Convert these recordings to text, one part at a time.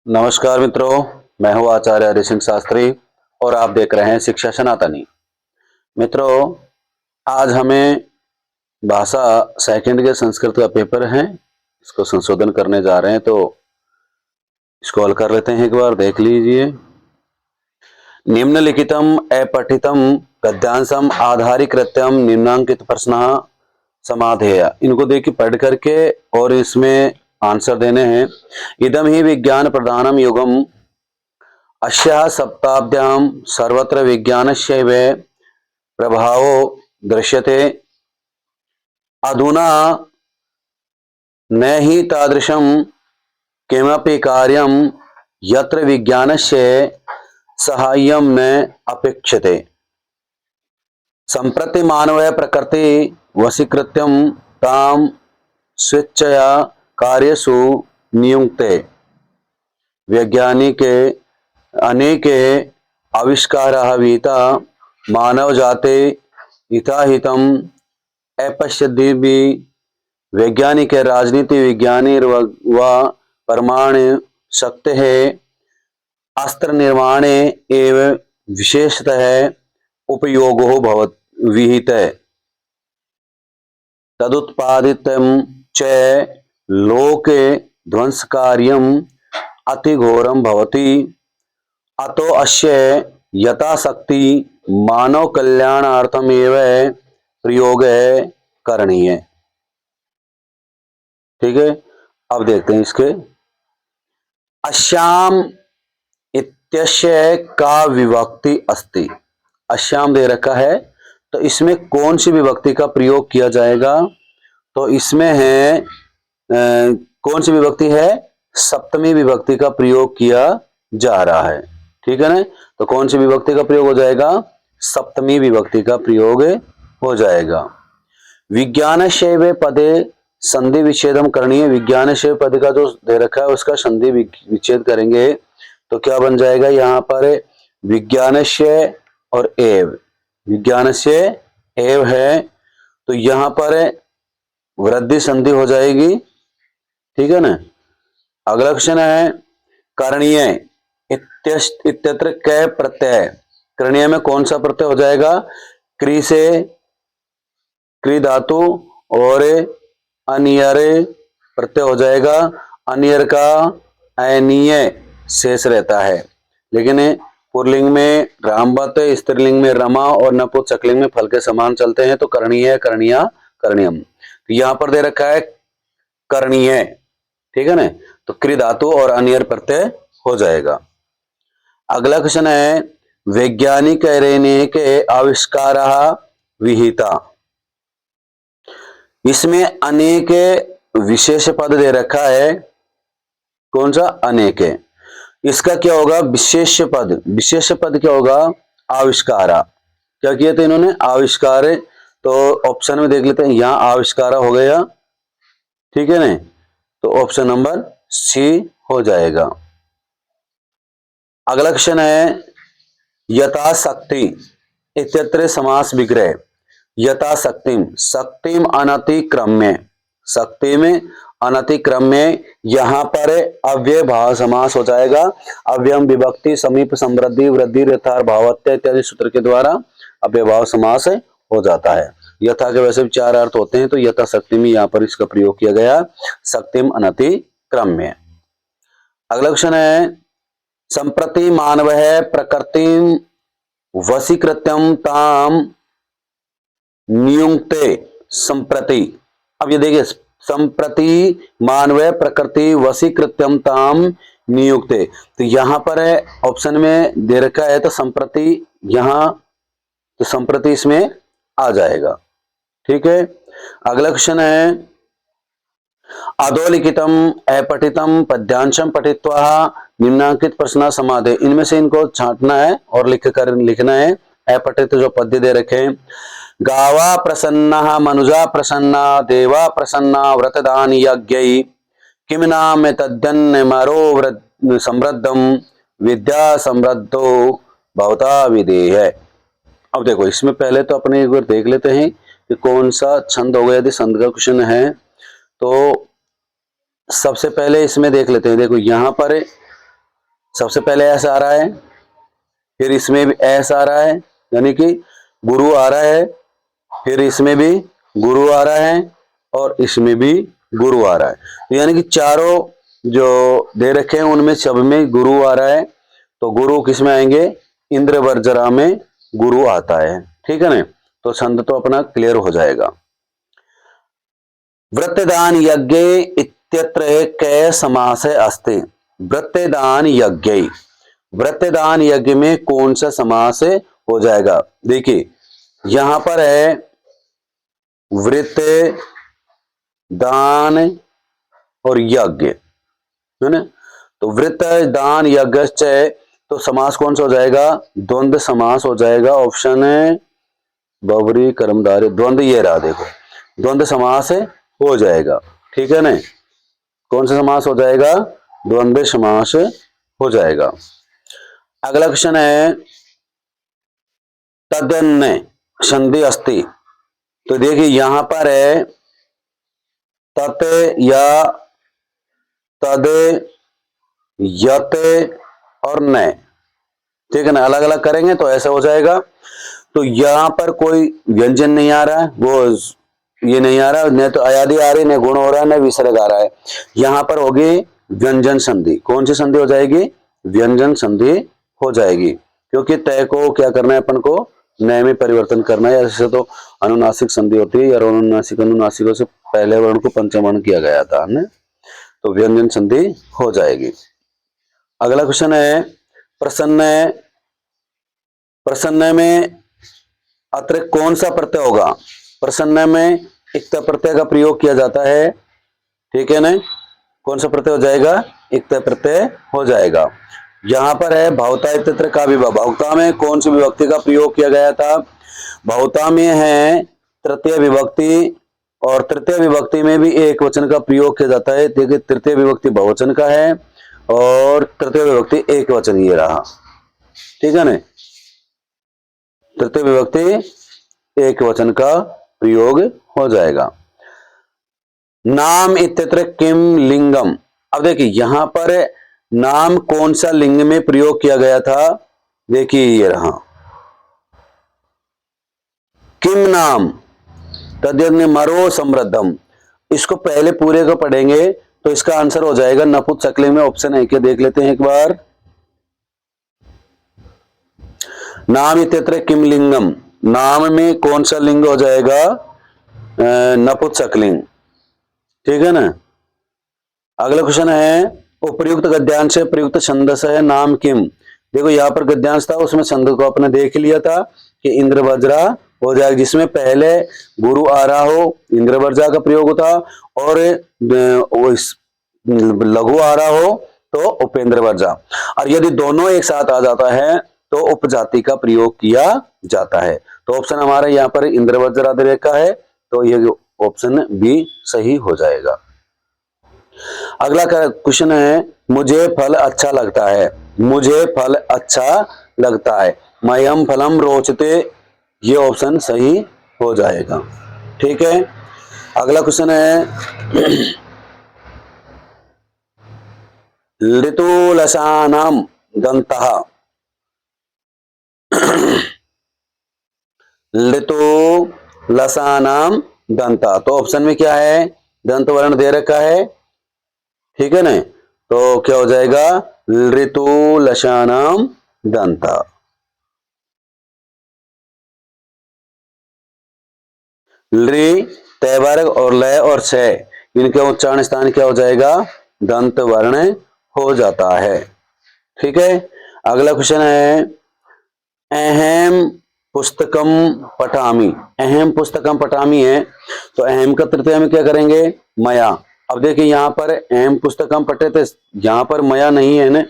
नमस्कार मित्रों, मैं हूं आचार्य हरि सिंह शास्त्री और आप देख रहे हैं शिक्षा सनातनी। मित्रों, आज हमें भाषा सेकंड के संस्कृत का पेपर है, इसको संशोधन करने जा रहे हैं, तो इसको हल कर लेते हैं। एक बार देख लीजिए। निम्नलिखितम अपठितम गद्यांशम आधारीकृत्यम निम्नांकित प्रश्न समाधेय। इनको देखिए पढ़ करके और इसमें आंसर देने हैं। इदम ही विज्ञान प्रधानम युगम अस्याः सप्ताब्द्यां सर्वत्र विज्ञानस्यैव प्रभावो दृश्यते। अधुना न हि तादृशं किमपि कार्यं यत्र विज्ञानस्य साहाय्यं न अपेक्षते। सम्प्रति मानवः प्रकृति वशीकृत्यं तां स्वेच्छया कार्येषु नियुङ्क्ते। वैज्ञानिके अनेके आविष्काराः विहिता मानवजाते हिताहितम् अपश्यद्भिः। वैज्ञानिक राजनीति विज्ञानी व परमाणु शक्तेः अस्त्र निर्माणे एव विशेषतः उपयोगो भवत् विहितः। तदुत्पादितं च लोके ध्वंसकार्यम् अतिघोरं भवति। अतो अस्य यथाशक्ति मानव कल्याणार्थमेव प्रयोग करणीय। ठीक है, अब देखते हैं इसके। अस्याम इत्यस्य का विभक्ति अस्ति। अस्याम दे रखा है, तो इसमें कौन सी विभक्ति का प्रयोग किया जाएगा? तो इसमें है कौन सी विभक्ति है? सप्तमी विभक्ति का प्रयोग किया जा रहा है। ठीक है ना? तो कौन सी विभक्ति का प्रयोग हो जाएगा? सप्तमी विभक्ति का प्रयोग हो जाएगा। विज्ञानस्यैव पदे संधि विच्छेदम करणीय। विज्ञानस्यैव पद का जो दे रखा है उसका संधि विच्छेद करेंगे तो क्या बन जाएगा? यहाँ पर विज्ञानस्य और एव, विज्ञानस्य एव है, तो यहाँ पर वृद्धि संधि हो जाएगी। ठीक है ना? अगला क्वेश्चन है करणीय इत्यत्र कै प्रत्यय। करणीय में कौन सा प्रत्यय हो जाएगा? क्री से क्री धातु और अनियर प्रत्यय हो जाएगा। अनियर का अनीय शेष रहता है, लेकिन पुल्लिंग में रामवत, स्त्रीलिंग में रमा और नपुंसकलिंग में फल के समान चलते हैं। तो करणीय, करणीया, करणीयम। तो यहां पर दे रखा है करणीय। ठीक है ना? तो क्री धातु और अनियर प्रत्यय हो जाएगा। अगला क्वेश्चन है वैज्ञानिक के आविष्कार विहिता। इसमें अनेक विशेष पद दे रखा है। कौन सा? अनेक। इसका क्या होगा? विशेष पद। विशेष पद क्या होगा? आविष्कारा। क्या किया था इन्होंने? आविष्कार। तो ऑप्शन में देख लेते हैं, यहां आविष्कारा हो गया। ठीक है ना? तो ऑप्शन नंबर सी हो जाएगा। अगला क्वेश्चन है यथाशक्ति इत्यत्र समास विग्रह। यथाशक्तिम, शक्तिम अनतिक्रम्य। शक्ति में अनतिक्रम्य, यहां पर अव्यय भाव समास हो जाएगा। अव्ययम विभक्ति समीप समृद्धि वृद्धि यथार भावत्य इत्यादि सूत्र के द्वारा अव्यय भाव समास हो जाता है। यथा के वैसे भी चार अर्थ होते हैं, तो यथाशक्ति में यहां पर इसका प्रयोग किया गया। शक्तिम अनतिक्रम्य। अगला क्वेश्चन है संप्रति मानव प्रकृतिम वशीकृत्यम ताम नियुक्ते। संप्रति, अब ये देखिए, संप्रति मानव प्रकृति वशीकृत्यम ताम नियुक्ते। तो यहां पर है ऑप्शन में दे रखा है, तो संप्रति यहां, तो संप्रति इसमें आ जाएगा। ठीक है। अगला क्वेश्चन है अधोलिखितम अपठितम पद्यांशम पठित्वा निम्नांकित प्रश्न समाधे। इनमें से इनको छांटना है और लिखना है। अपठित जो पद्य दे रखे हैं, गावा प्रसन्ना मनुजा प्रसन्ना देवा प्रसन्ना व्रतदान यज्ञ किम नाम तद्यन्न मरो समृद्धम विद्या समृद्धो भवता विदेह। अब देखो, इसमें पहले तो अपने एक बार देख लेते हैं कि कौन सा छंद हो गया। यदि छंद का क्वेश्चन है तो सबसे पहले इसमें देख लेते हैं। देखो यहां पर सबसे पहले एस आ रहा है, फिर इसमें भी एस आ रहा है, यानी कि गुरु आ रहा है, फिर इसमें भी गुरु आ रहा है और इसमें भी गुरु आ रहा है। तो यानी कि चारों जो दे रखे हैं उनमें सब में गुरु आ रहा है। तो गुरु किस में आएंगे? इंद्र वर्जरा में गुरु आता है। ठीक है ना? तो छंद तो अपना क्लियर हो जाएगा। वृत्तदान यज्ञ इत्यत्र कै समास अस्ति? वृत्तदान यज्ञ, वृत्तदान यज्ञ में कौन सा समास हो जाएगा? देखिए यहां पर है वृत्त दान और यज्ञ, है ना? तो वृत्त दान यज्ञ तो समास कौन सा हो जाएगा? द्वंद्व समास हो जाएगा। ऑप्शन है बहुब्री कर्मधारय द्वंद्व, ये रहा देखो, द्वंद्व समास हो जाएगा। ठीक है ना? कौन सा समास हो जाएगा? द्वंद्व समास हो जाएगा। अगला क्वेश्चन है तदन्य संधि अस्ति। तो देखिए यहां पर है तत या तद यत और न। ठीक है ना? अलग अलग करेंगे तो ऐसा हो जाएगा। तो यहां पर कोई व्यंजन नहीं आ रहा है, वो ये नहीं आ रहा, न तो अयादि आ रही, न गुण हो रहा है, न विसर्ग आ रहा है। यहां पर होगी व्यंजन संधि। कौन सी संधि हो जाएगी? व्यंजन संधि हो जाएगी, क्योंकि तय को क्या करना है अपन को? नए में परिवर्तन करना है। ऐसे तो अनुनासिक संधि होती है, या अनुनासिक अनुनासिकों से पहले वर्ण को पंचम वर्ण किया गया था, है? तो व्यंजन संधि हो जाएगी। अगला क्वेश्चन है प्रसन्न। प्रसन्न में अतिरिक्त कौन सा प्रत्यय होगा? प्रसन्न में इक्त प्रत्यय का प्रयोग किया जाता है। ठीक है ना? कौन सा प्रत्यय हो जाएगा? इक्त प्रत्यय हो जाएगा। यहां पर है भावता इत्यत्र का विभाग। भावता में कौन सी विभक्ति का प्रयोग किया गया था? भावता में है तृतीय विभक्ति, और तृतीय विभक्ति में भी एक वचन का प्रयोग किया जाता है। देखिए तृतीय विभक्ति बहुवचन का है और तृतीय विभक्ति एक वचन ये रहा। ठीक है ना? तृतीय विभक्ति एक वचन का प्रयोग हो जाएगा। नाम इत्यत्र किम लिंगम। अब देखिए यहां पर नाम कौन सा लिंग में प्रयोग किया गया था? देखिए ये रहा किम नाम तद्यज्ञ मरो समृद्धम। इसको पहले पूरे को पढ़ेंगे तो इसका आंसर हो जाएगा नपुंसक सकलिंग में। ऑप्शन है क्या? देख लेते हैं एक बार। नाम इत्यत्र किम लिंगम, नाम में कौन सा लिंग हो जाएगा? नपुंसक सकलिंग। ठीक है ना? अगला क्वेश्चन है उपर्युक्त गद्यांश से प्रयुक्त छंदस है नाम किम। देखो यहाँ पर गद्यांश था, उसमें छंद को आपने देख लिया था कि इंद्र वज्रा हो जाएगा, जिसमें पहले गुरु आ रहा हो, इंद्र वज्रा का प्रयोग होता, और लघु आ रहा हो तो उपेंद्र वज्रा। और यदि दोनों एक साथ आ जाता है तो उपजाति का प्रयोग किया जाता है। तो ऑप्शन हमारा यहाँ पर इंद्र वज्रा दे रखा है, तो ये ऑप्शन बी सही हो जाएगा। अगला क्वेश्चन है मुझे फल अच्छा लगता है। मुझे फल अच्छा लगता है, मह्यम फलम रोचते, ये ऑप्शन सही हो जाएगा। ठीक है? अगला क्वेश्चन है ऋतुलसानाम दंतः। ऋतुलसानाम दंता, तो ऑप्शन में क्या है? दंत वर्ण दे रखा है। ठीक है ना? तो क्या हो जाएगा? ऋतुलसानाम दंता। लृ तैवर्ग और लय और छय, इनके उच्चारण स्थान क्या हो जाएगा? दंत वर्ण हो जाता है। ठीक है? अगला क्वेश्चन है अहम पुस्तकम पठामी। अहम पुस्तकम पठामी है, तो अहम का तृतीय में क्या करेंगे? मया। अब देखिए यहां पर अहम पुस्तकम पठे थे, यहां पर मया नहीं है ना,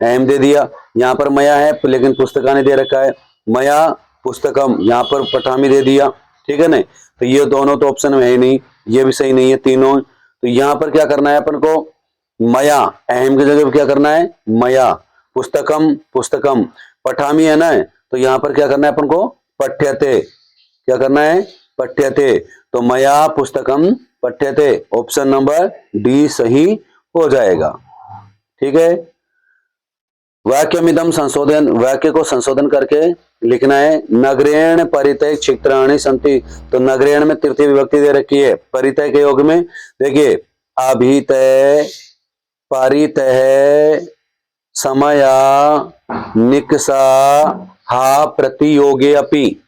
अहम दे दिया। यहां पर मया है लेकिन पुस्तका ने दे रखा है, मया पुस्तकम, यहां पर पठामी दे दिया। ठीक है ना? तो ये दोनों तो ऑप्शन में है ही नहीं, ये भी सही नहीं है तीनों। तो यहां पर क्या करना है अपन को? मया, अहम की जगह क्या करना है? मया। पुस्तकम पुस्तकम, पठामी है ना, तो यहां पर क्या करना है अपन को? पठ्यते। क्या करना है? पठ्यते। तो मया पुस्तकम पठ्यते, ऑप्शन नंबर डी सही हो जाएगा। ठीक है? वाक्यमिदम संशोधन, वाक्य को संशोधन करके लिखना है। नगरेण परितय क्षेत्राणि संति, तो नगरेण में तृतीय विभक्ति दे रखी है। परितय के योग में देखिए अभितय, परितय, समया, निकषा, हा प्रतियोगे अपि।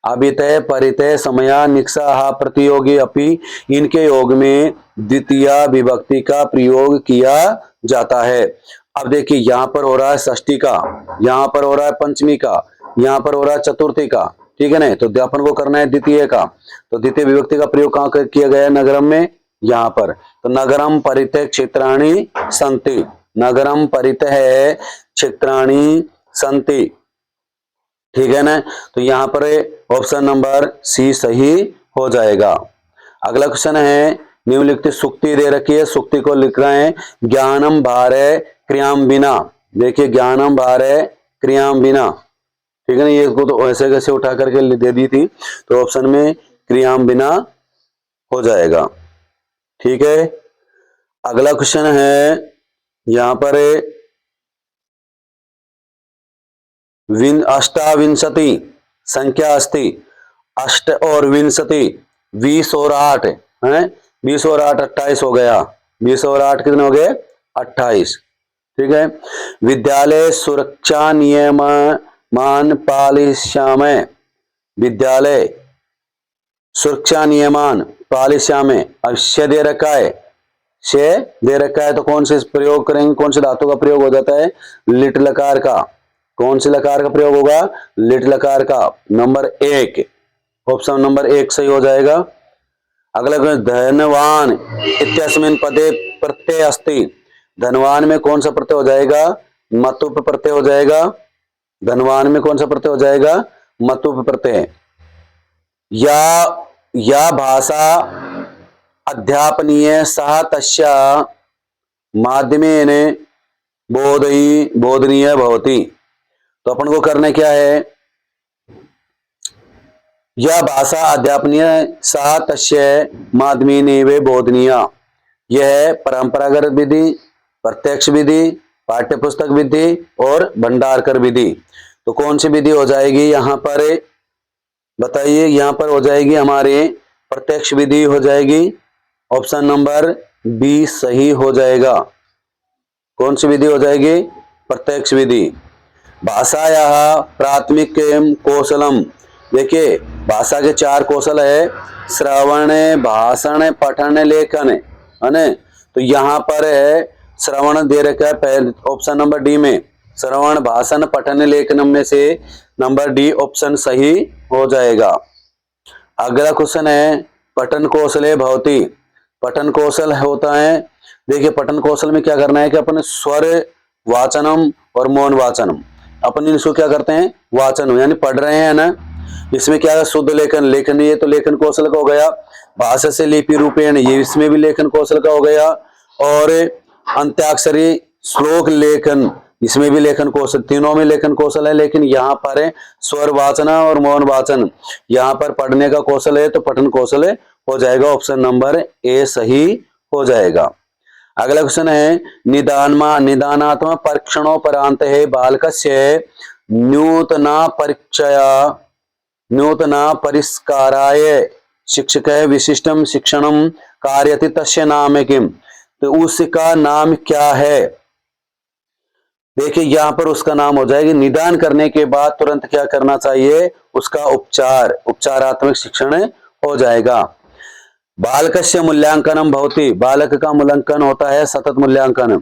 अभितय, परितय, समया, निकषा, हा प्रतियोगी अपि, इनके योग में द्वितीय विभक्ति का प्रयोग किया जाता है। अब देखिए यहां पर हो रहा है षष्ठी का, यहां पर हो रहा है पंचमी का, यहां पर हो रहा है चतुर्थी का, ठीक है ना। तो अपन को करना है द्वितीय का, तो द्वितीय विभक्ति का प्रयोग कहां किया गया है? नगरम में, यहां पर। तो नगरम परितय क्षेत्राणि संति, नगरम परितय क्षेत्राणि संति, ठीक है ना। तो यहां पर ऑप्शन नंबर सी सही हो जाएगा। अगला क्वेश्चन है निम्नलिखित सुक्ति दे रखी है, सुक्ति को लिख रहे हैं। ज्ञानम भारे क्रियाम बिना, देखिए ज्ञानम भारे क्रियाम बिना, ठीक है ना। ये इसको तो ऐसे कैसे उठा करके दे दी थी, तो ऑप्शन में क्रियाम बिना हो जाएगा, ठीक है। अगला क्वेश्चन है यहां पर अष्टाविंशति संख्या अस्ति, अष्ट और विंशति 20 और 8 है, 20 और 8 28 हो गया, 20 और 8 कितने हो गए? 28, ठीक है। विद्यालय सुरक्षा नियम मान पालिष्यामि, विद्यालय सुरक्षा नियमान पालिष्यामि, अब से दे रखा है, से दे रखा है, तो कौन से प्रयोग करेंगे? कौन से धातु का प्रयोग हो जाता है? लिट लकार का। कौन से लकार का प्रयोग होगा? लिट लकार का। नंबर 1, ऑप्शन नंबर 1 सही हो जाएगा। अगला क्वेश्चन, धनवान इत्यस्मिन् पदे प्रत्यय अस्ति, धनवान में कौन सा प्रत्यय हो जाएगा? मतुप प्रत्यय हो जाएगा। धनवान में कौन सा प्रत्यय हो जाएगा? मतुप प्रत्यय। या भाषा अध्यापनीय सह तस्य माध्यमेन बोधनीय भवति, तो अपन को करना क्या है? यह भाषा अध्यापनीय सा तस्य माध्यमेन बोधनीय, यह परंपरागत विधि, प्रत्यक्ष विधि, पाठ्यपुस्तक विधि और भंडारकर विधि। तो कौन सी विधि हो जाएगी यहां पर? बताइए। यहां पर हो जाएगी हमारे प्रत्यक्ष विधि हो जाएगी, ऑप्शन नंबर बी सही हो जाएगा। कौन सी विधि हो जाएगी? प्रत्यक्ष विधि। भाषाया प्राथमिक कौशलम, देखिए भाषा के 4 कौशल है, श्रवण, भाषण, पठन, लेखन, है ना। तो यहां पर है श्रवण दे रखा है पहले ऑप्शन नंबर डी में, श्रवण, भाषण, पठन, लेखन में से नंबर डी ऑप्शन सही हो जाएगा। अगला क्वेश्चन है पठन कौशले भवति, पठन कौशल होता है, देखिए पठन कौशल में क्या करना है कि अपन स्वर वाचनम और मौन वाचनम, अपन इसको क्या करते हैं? वाचन, यानी पढ़ रहे हैं ना। इसमें क्या है? शुद्ध लेखन, लेखन ये तो लेखन कौशल का हो गया। भाषा से लिपि रूपेण, ये इसमें भी लेखन कौशल का हो गया। और अंत्याक्षरी श्लोक लेखन, इसमें भी लेखन कौशल, तीनों में लेखन कौशल है। लेकिन यहाँ पर है स्वर वाचन और मौन वाचन, यहाँ पर पढ़ने का कौशल है, तो पठन कौशल हो जाएगा, ऑप्शन नंबर ए सही हो जाएगा। अगला क्वेश्चन है निदानात्मक परीक्षणोपरांत है बालकस्य नूतना परिष्काराय शिक्षक विशिष्टम शिक्षणम कारयति तस्य नाम किम, तो उसका नाम क्या है? देखिए यहां पर उसका नाम हो जाएगी, निदान करने के बाद तुरंत क्या करना चाहिए? उसका उपचारात्मक शिक्षण हो जाएगा। बालकस्य मूल्यांकनम भवति, बालक का मूल्यांकन होता है सतत मूल्यांकन,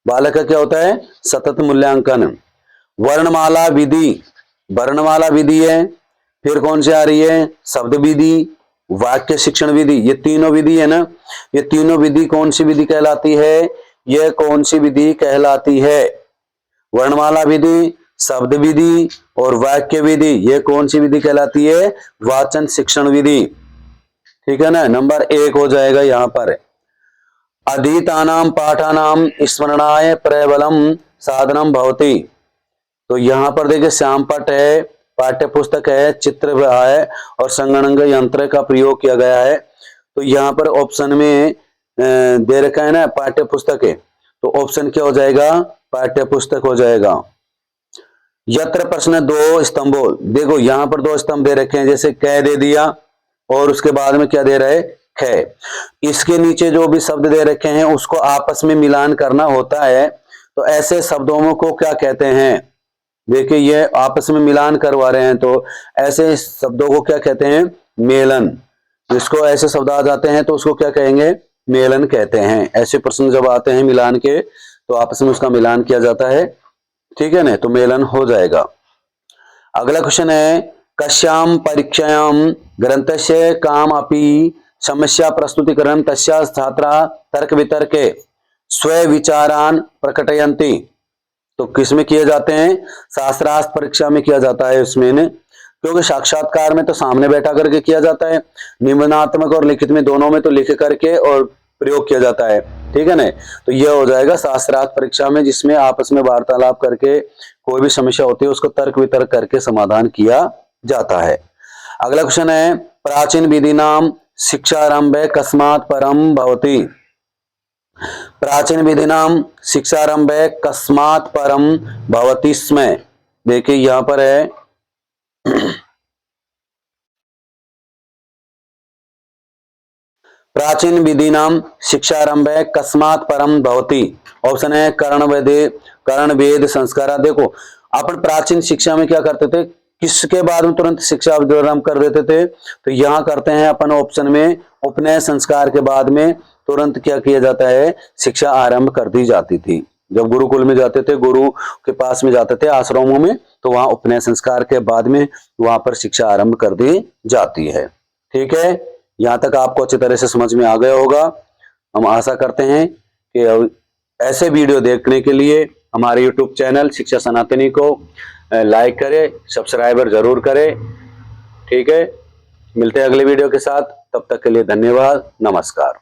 बालक का क्या होता है? सतत मूल्यांकन। वर्णमाला विधि, वर्णमाला विधि है, फिर कौन सी आ रही है? शब्द विधि, वाक्य शिक्षण विधि, ये तीनों विधि है ना। ये तीनों विधि कौन सी विधि कहलाती है? ये कौन सी विधि कहलाती है? वर्णमाला विधि, शब्द विधि और वाक्य विधि, ये कौन सी विधि कहलाती है? वाचन शिक्षण विधि, ठीक है ना। नंबर 1 हो जाएगा यहां पर। अधीतानाम पाठानाम स्मरणाय प्रबलम साधनम भवति, तो यहां पर देखिए श्यामपट है, पाठ्य पुस्तक है, चित्र है और संगणक यंत्र का प्रयोग किया गया है। तो यहाँ पर ऑप्शन में दे रखा है ना पाठ्य पुस्तक है, तो ऑप्शन क्या हो जाएगा? पाठ्य पुस्तक हो जाएगा। यत्र प्रश्न दो स्तंभों, देखो यहां पर दो स्तंभ दे रखे हैं, जैसे कै दे दिया और उसके बाद में क्या दे रहा है, ख। इसके नीचे जो भी शब्द दे रखे हैं उसको आपस में मिलान करना होता है, तो ऐसे शब्दों को क्या कहते हैं, देखिए ये आपस में मिलान करवा रहे हैं, तो ऐसे शब्दों को क्या कहते हैं, मेलन। जिसको ऐसे शब्द आ जाते हैं तो उसको क्या कहेंगे, मेलन कहते हैं। ऐसे प्रश्न जब आते हैं मिलान के, तो आपस में उसका मिलान किया जाता है, ठीक है ना, तो मेलन हो जाएगा। अगला क्वेश्चन है, कस्याम परीक्षायाम ग्रंथस्य काम अपि समस्या प्रस्तुतिकरण तस्या छात्रा तर्क वितर्के स्व विचारान प्रकटयन्ति। तो किसमें किए जाते हैं, शास्त्रार्थ परीक्षा में किया जाता है उसमें ने, क्योंकि साक्षात्कार में तो सामने बैठा करके किया जाता है, निबंधात्मक और लिखित में दोनों में तो लिख करके और प्रयोग किया जाता है, ठीक है ना। तो यह हो जाएगा शास्त्रार्थ परीक्षा में, जिसमें आपस में वार्तालाप करके कोई भी समस्या होती है उसको तर्क वितर्क करके समाधान किया जाता है। अगला क्वेश्चन है, प्राचीन विधि नाम शिक्षारंभे कस्मात् परम भवति। प्राचीन विधि नाम शिक्षारंभे कस्मात् परम भवति स्म। देखिए यहां पर है प्राचीन विधि नाम शिक्षारंभे कस्मात् परम भवति। ऑप्शन है कर्ण वेद संस्कार। देखो अपन प्राचीन शिक्षा में क्या करते थे, किसके बाद में तुरंत शिक्षा आरंभ कर देते थे, तो यहां करते हैं अपन ऑप्शन में उपनयन संस्कार के बाद में तुरंत क्या किया जाता है, शिक्षा आरंभ कर दी जाती थी। जब गुरुकुल में जाते थे, गुरु के पास में जाते थे आश्रमों में, तो वहां उपनयन संस्कार के बाद में वहां पर शिक्षा आरंभ कर दी जाती है, ठीक है। यहां तक आपको अच्छी तरह से समझ में आ गया होगा। हम आशा करते हैं कि ऐसे वीडियो देखने के लिए हमारे YouTube चैनल शिक्षा सनातनी को लाइक करें, सब्सक्राइबर जरूर करें, ठीक है। मिलते हैं अगले वीडियो के साथ, तब तक के लिए धन्यवाद, नमस्कार।